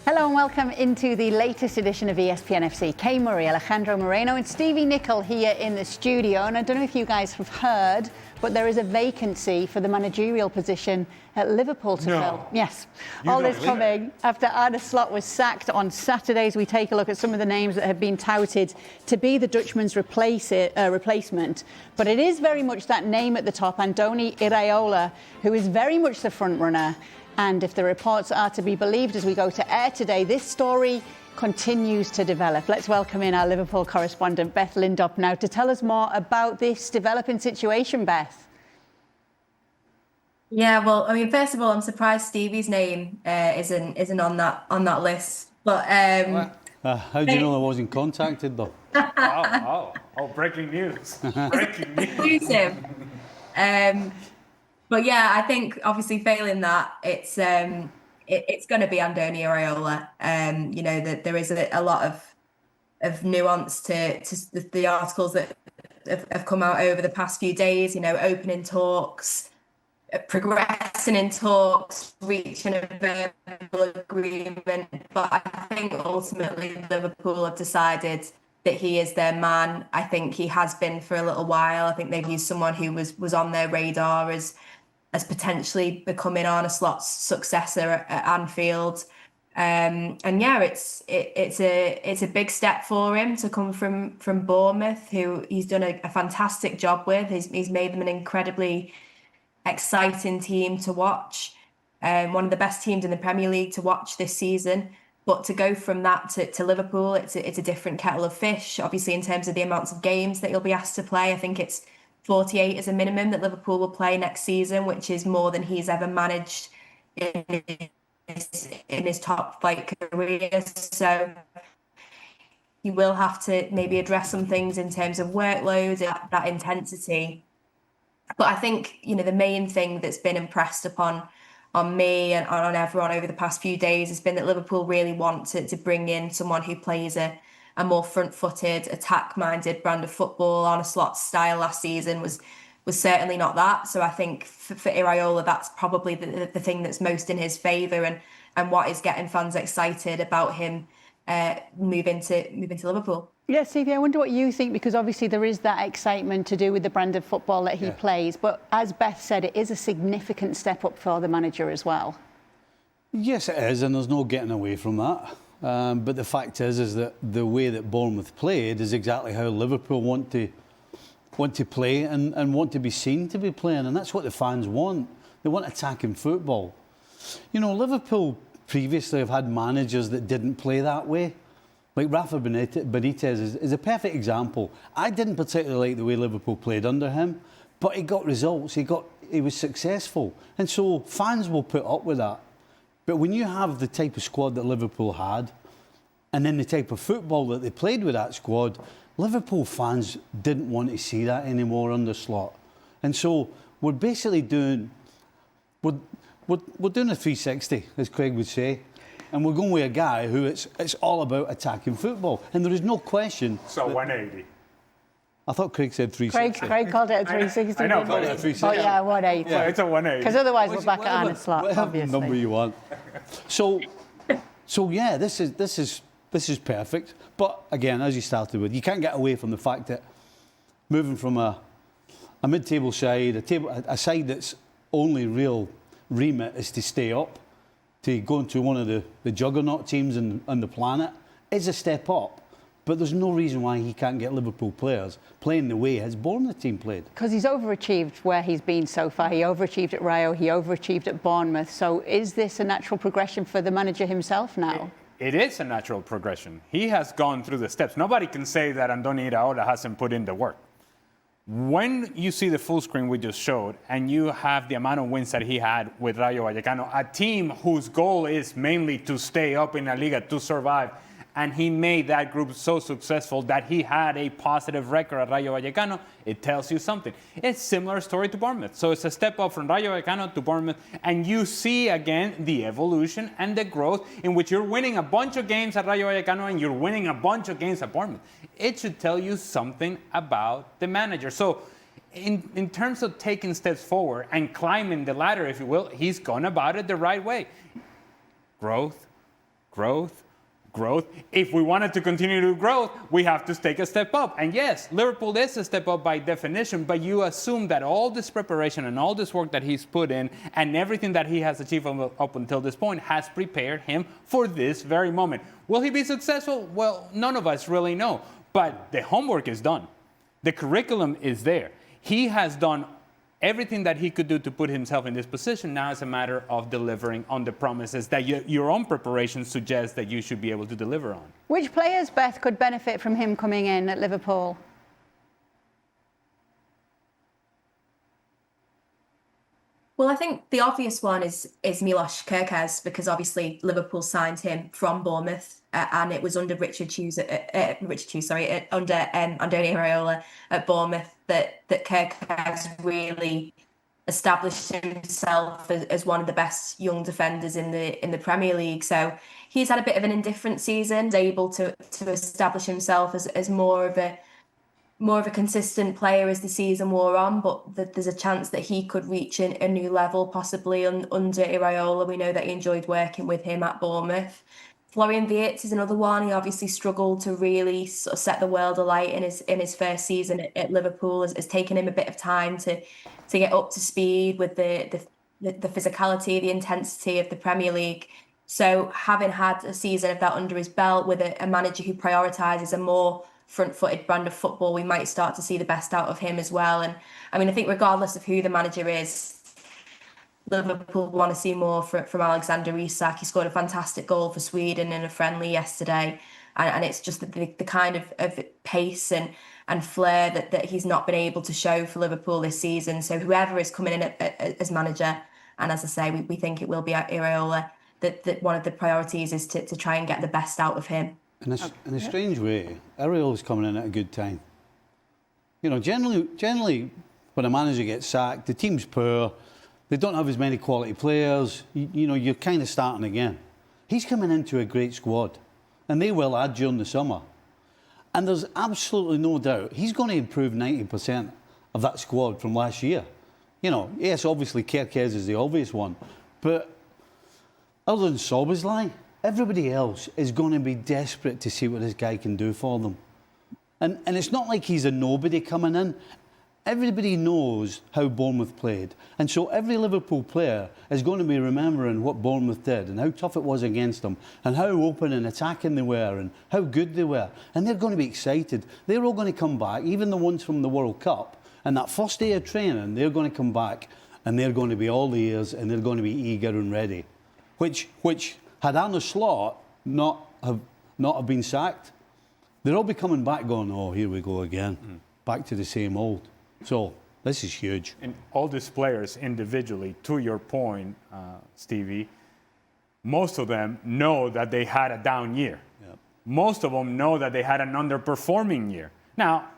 Hello and welcome into the latest edition of ESPN FC. Kay Murray, Alejandro Moreno and Stevie Nicol here in the studio. And I don't know if you guys have heard, but there is a vacancy for the managerial position at Liverpool to fill. Yes. All this coming after Arne Slot was sacked on Saturdays. We take a look at some of the names that have been touted to be the Dutchman's replacement. But it is very much that name at the top, Andoni Iraola, who is very much the front runner. And if the reports are to be believed as we go to air today, this story continues to develop. Let's welcome in our Liverpool correspondent, Beth Lindop, now to tell us more about this developing situation, Beth. Yeah, well, I mean, first of all, I'm surprised Stevie's name isn't on that list. But how do you know I wasn't contacted though? Oh, breaking news! Breaking news. But yeah, I think obviously failing that, it's going to be Andoni Iraola. You know that there is a lot of nuance to the articles that have come out over the past few days. You know, opening talks, progressing in talks, reaching a verbal agreement. But I think ultimately Liverpool have decided that he is their man. I think he has been for a little while. I think they've used someone who was on their radar as potentially becoming Arne Slot's successor at Anfield. And yeah, it's a big step for him to come from Bournemouth, who he's done a fantastic job with. He's made them an incredibly exciting team to watch. One of the best teams in the Premier League to watch this season. But to go from that to Liverpool, it's a different kettle of fish. Obviously, in terms of the amounts of games that he'll be asked to play, I think it's 48 as a minimum that Liverpool will play next season, which is more than he's ever managed in his top flight career. So he will have to maybe address some things in terms of workload, that intensity. But I think, you know, the main thing that's been impressed upon on me and on everyone over the past few days has been that Liverpool really want to bring in someone who plays a more front-footed, attack-minded brand of football. Arne Slot's style last season was certainly not that. So I think for Iraola, that's probably the thing that's most in his favour and what is getting fans excited about him moving to Liverpool. Yeah, Stevie, I wonder what you think, because obviously there is that excitement to do with the brand of football that he plays. But as Beth said, it is a significant step up for the manager as well. Yes, it is, and there's no getting away from that. But the fact is that the way that Bournemouth played is exactly how Liverpool want to play and want to be seen to be playing, and that's what the fans want. They want attacking football. You know, Liverpool previously have had managers that didn't play that way. Like Rafa Benitez is a perfect example. I didn't particularly like the way Liverpool played under him, but he got results. He was successful, and so fans will put up with that. But when you have the type of squad that Liverpool had, and then the type of football that they played with that squad, Liverpool fans didn't want to see that anymore under Slot. And so we're basically doing a 360, as Craig would say. And we're going with a guy who it's all about attacking football. And there is no question. So 180. I thought Craig said 360. Craig called it a 360. I know, but it's 360. Oh yeah, 180. Yeah, it's a 180. Because otherwise we're back at Arne Slot, whatever obviously. number you want. So yeah, this is perfect. But again, as you started with, you can't get away from the fact that moving from a mid-table side, a side that's only real remit is to stay up, to go into one of the juggernaut teams on the planet, is a step up. But there's no reason why he can't get Liverpool players playing the way his Bournemouth team played. Because he's overachieved where he's been so far. He overachieved at Rayo, he overachieved at Bournemouth. So is this a natural progression for the manager himself now? It is a natural progression. He has gone through the steps. Nobody can say that Andoni Iraola hasn't put in the work. When you see the full screen we just showed, and you have the amount of wins that he had with Rayo Vallecano, a team whose goal is mainly to stay up in La Liga, to survive, and he made that group so successful that he had a positive record at Rayo Vallecano, it tells you something. It's a similar story to Bournemouth. So it's a step up from Rayo Vallecano to Bournemouth, and you see again the evolution and the growth in which you're winning a bunch of games at Rayo Vallecano and you're winning a bunch of games at Bournemouth. It should tell you something about the manager. So in terms of taking steps forward and climbing the ladder, if you will, he's gone about it the right way. Growth, growth. If we wanted to continue to grow, we have to take a step up. And yes, Liverpool is a step up by definition, but you assume that all this preparation and all this work that he's put in and everything that he has achieved up until this point has prepared him for this very moment. Will he be successful? Well, none of us really know, but the homework is done. The curriculum is there. He has done everything that he could do to put himself in this position. Now it's a matter of delivering on the promises that your own preparation suggests that you should be able to deliver on. Which players, Beth, could benefit from him coming in at Liverpool? Well, I think the obvious one is Milos Kerkez, because obviously Liverpool signed him from Bournemouth, and it was under under Andoni Iraola at Bournemouth that Kerkez really established himself as one of the best young defenders in the Premier League. So he's had a bit of an indifferent season, able to establish himself as more of a consistent player as the season wore on, but there's a chance that he could reach a new level possibly under Iraola. We know that he enjoyed working with him at Bournemouth. Florian Wirtz is another one. He obviously struggled to really sort of set the world alight in his first season at Liverpool. Has taken him a bit of time to get up to speed with the physicality, the intensity of the Premier League. So having had a season of that under his belt with a manager who prioritises a more front-footed brand of football, we might start to see the best out of him as well. And I mean, I think regardless of who the manager is, Liverpool want to see more from Alexander Isak. He scored a fantastic goal for Sweden in a friendly yesterday, and it's just the kind of pace and flair that he's not been able to show for Liverpool this season. So whoever is coming in as manager, and as I say, we think it will be Iraola, that one of the priorities is to try and get the best out of him. In a strange way, Iraola's coming in at a good time. You know, generally, when a manager gets sacked, the team's poor, they don't have as many quality players, you know, you're kind of starting again. He's coming into a great squad, and they will add during the summer. And there's absolutely no doubt he's going to improve 90% of that squad from last year. You know, yes, obviously Kerkez is the obvious one, but other than Szoboszlai, everybody else is going to be desperate to see what this guy can do for them. And it's not like he's a nobody coming in. Everybody knows how Bournemouth played. And so every Liverpool player is going to be remembering what Bournemouth did and how tough it was against them and how open and attacking they were and how good they were. And they're going to be excited. They're all going to come back, even the ones from the World Cup. And that first day of training, they're going to come back and they're going to be all ears and they're going to be eager and ready. Which had Arne Slot not have been sacked, they'll all be coming back going, oh, here we go again. Back to the same old. So this is huge. And all these players individually, to your point, Stevie, most of them know that they had a down year. Yep. Most of them know that they had an underperforming year. Now,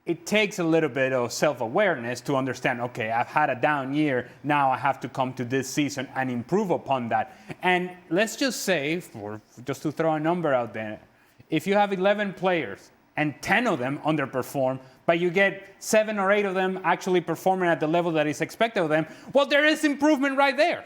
it takes a little bit of self-awareness to understand, okay, I've had a down year, now I have to come to this season and improve upon that. And let's just say, just to throw a number out there, if you have 11 players and 10 of them underperform, but you get 7 or 8 of them actually performing at the level that is expected of them, well, there is improvement right there.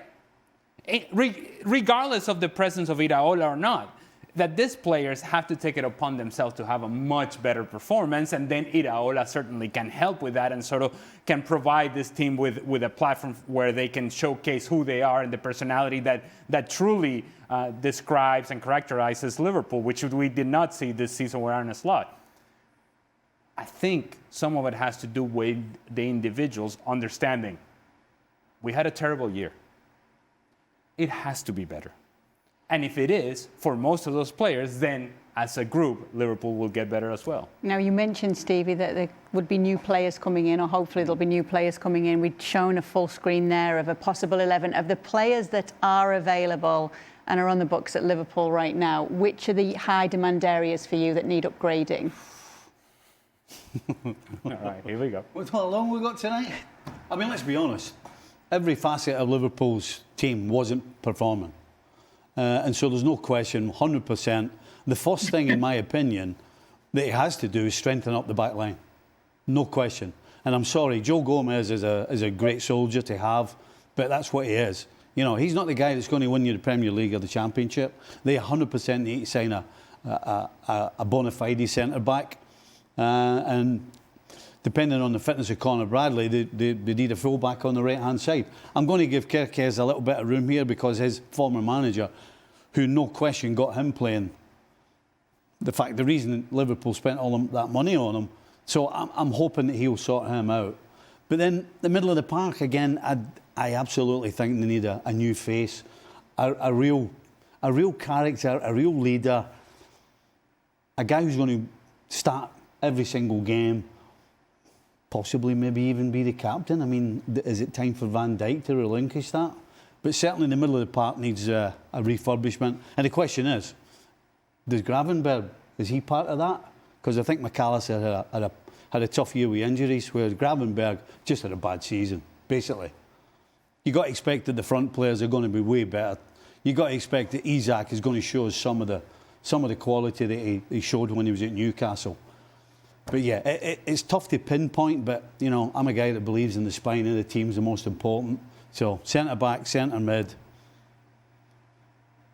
Regardless of the presence of Iraola or not, that these players have to take it upon themselves to have a much better performance, and then Iraola certainly can help with that and sort of can provide this team with a platform where they can showcase who they are and the personality that truly describes and characterizes Liverpool, which we did not see this season with Arne Slot. I think some of it has to do with the individuals understanding we had a terrible year. It has to be better. And if it is, for most of those players, then as a group, Liverpool will get better as well. Now, you mentioned, Stevie, that there would be new players coming in, or hopefully there'll be new players coming in. We'd shown a full screen there of a possible 11 of the players that are available and are on the books at Liverpool right now. Which are the high demand areas for you that need upgrading? All right, here we go. How long we got tonight? I mean, let's be honest. Every facet of Liverpool's team wasn't performing. And so there's no question, 100%. The first thing, in my opinion, that he has to do is strengthen up the back line. No question. And I'm sorry, Joe Gomez is a great soldier to have, but that's what he is. You know, he's not the guy that's going to win you the Premier League or the Championship. They 100% need to sign a bona fide centre-back. And depending on the fitness of Conor Bradley, they need a full-back on the right-hand side. I'm going to give Kerkez a little bit of room here because his former manager, who no question got him playing, the reason Liverpool spent all that money on him. So I'm hoping that he'll sort him out. But then the middle of the park, again, I absolutely think they need a new face, a real character, a real leader, a guy who's going to start every single game, possibly maybe even be the captain. I mean, is it time for Van Dijk to relinquish that? But certainly the middle of the park needs a refurbishment. And the question is, does Gravenberg, is he part of that? Because I think McAllister had a tough year with injuries, whereas Gravenberg just had a bad season, basically. You got to expect that the front players are going to be way better. You got to expect that Isak is going to show us some of the quality that he showed when he was at Newcastle. But yeah, it's tough to pinpoint. But you know, I'm a guy that believes in the spine of the team's the most important. So centre back, centre mid,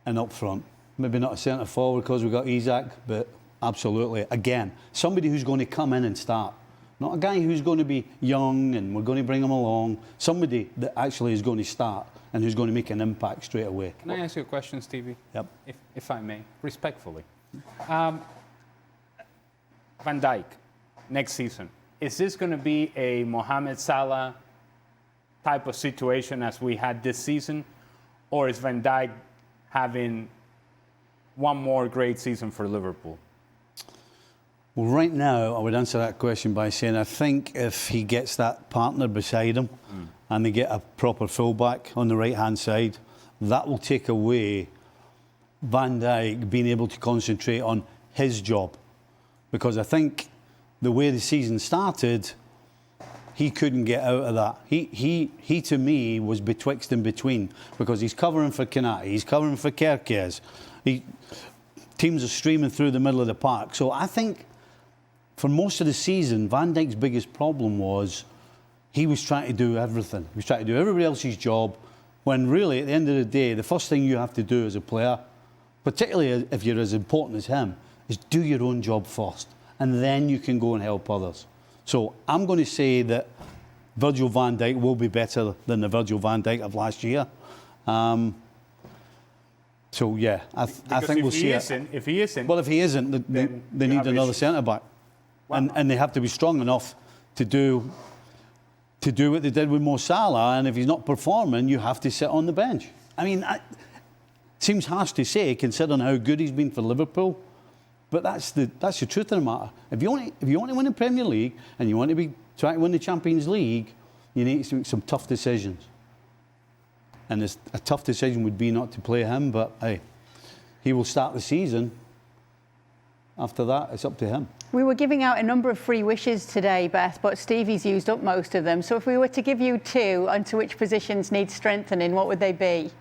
and up front. Maybe not a centre forward because we've got Isak, but absolutely, again, somebody who's going to come in and start. Not a guy who's going to be young and we're going to bring him along. Somebody that actually is going to start and who's going to make an impact straight away. Can I ask you a question, Stevie? Yep. If I may, respectfully. Van Dijk, next season, is this going to be a Mohamed Salah type of situation as we had this season? Or is Van Dijk having one more great season for Liverpool? Well, right now, I would answer that question by saying I think if he gets that partner beside him and they get a proper fullback on the right-hand side, that will take away Van Dijk being able to concentrate on his job. Because I think the way the season started, he couldn't get out of that. He to me, was betwixt and between because he's covering for Kanati, he's covering for Kerkez. Teams are streaming through the middle of the park. So I think for most of the season, Van Dijk's biggest problem was he was trying to do everything. He was trying to do everybody else's job when really, at the end of the day, the first thing you have to do as a player, particularly if you're as important as him, is do your own job first. And then you can go and help others. So I'm going to say that Virgil van Dijk will be better than the Virgil van Dijk of last year. So yeah, I think we'll see it. If he isn't, well, if he isn't, they need another centre back, and they have to be strong enough to do what they did with Mo Salah. And if he's not performing, you have to sit on the bench. I mean, it seems harsh to say considering how good he's been for Liverpool, but that's the truth of the matter. If you want to win the Premier League and you want to be trying to win the Champions League, you need to make some tough decisions. And a tough decision would be not to play him, but hey, he will start the season. After that, it's up to him. We were giving out a number of free wishes today, Beth, but Stevie's used up most of them. So if we were to give you two onto which positions need strengthening, what would they be?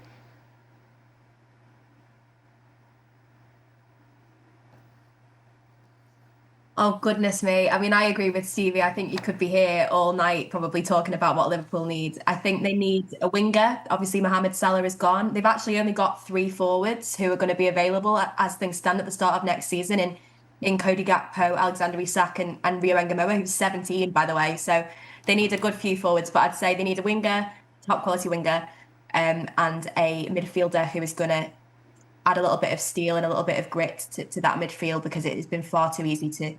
Oh, goodness me. I mean, I agree with Stevie. I think you could be here all night probably talking about what Liverpool needs. I think they need a winger. Obviously, Mohamed Salah is gone. They've actually only got 3 forwards who are going to be available as things stand at the start of next season in Cody Gakpo, Alexander Isak and Rio Engamoa, who's 17, by the way. So they need a good few forwards, but I'd say they need a winger, top quality winger, and a midfielder who is going to add a little bit of steel and a little bit of grit to that midfield because it has been far too easy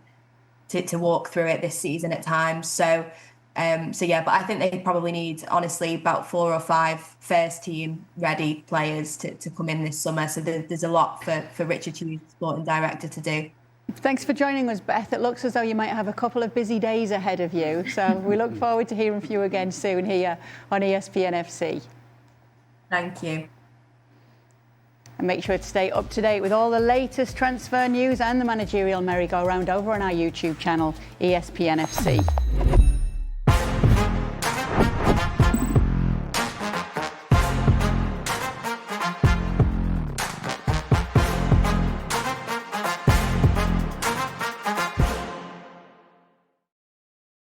to walk through it this season at times. So yeah, but I think they probably need, honestly, about 4 or 5 first team ready players to come in this summer. So there's a lot for Richard Hughes, sporting director, to do. Thanks for joining us, Beth. It looks as though you might have a couple of busy days ahead of you. So we look forward to hearing from you again soon here on ESPN FC. Thank you. And make sure to stay up to date with all the latest transfer news and the managerial merry-go-round over on our YouTube channel, ESPN FC.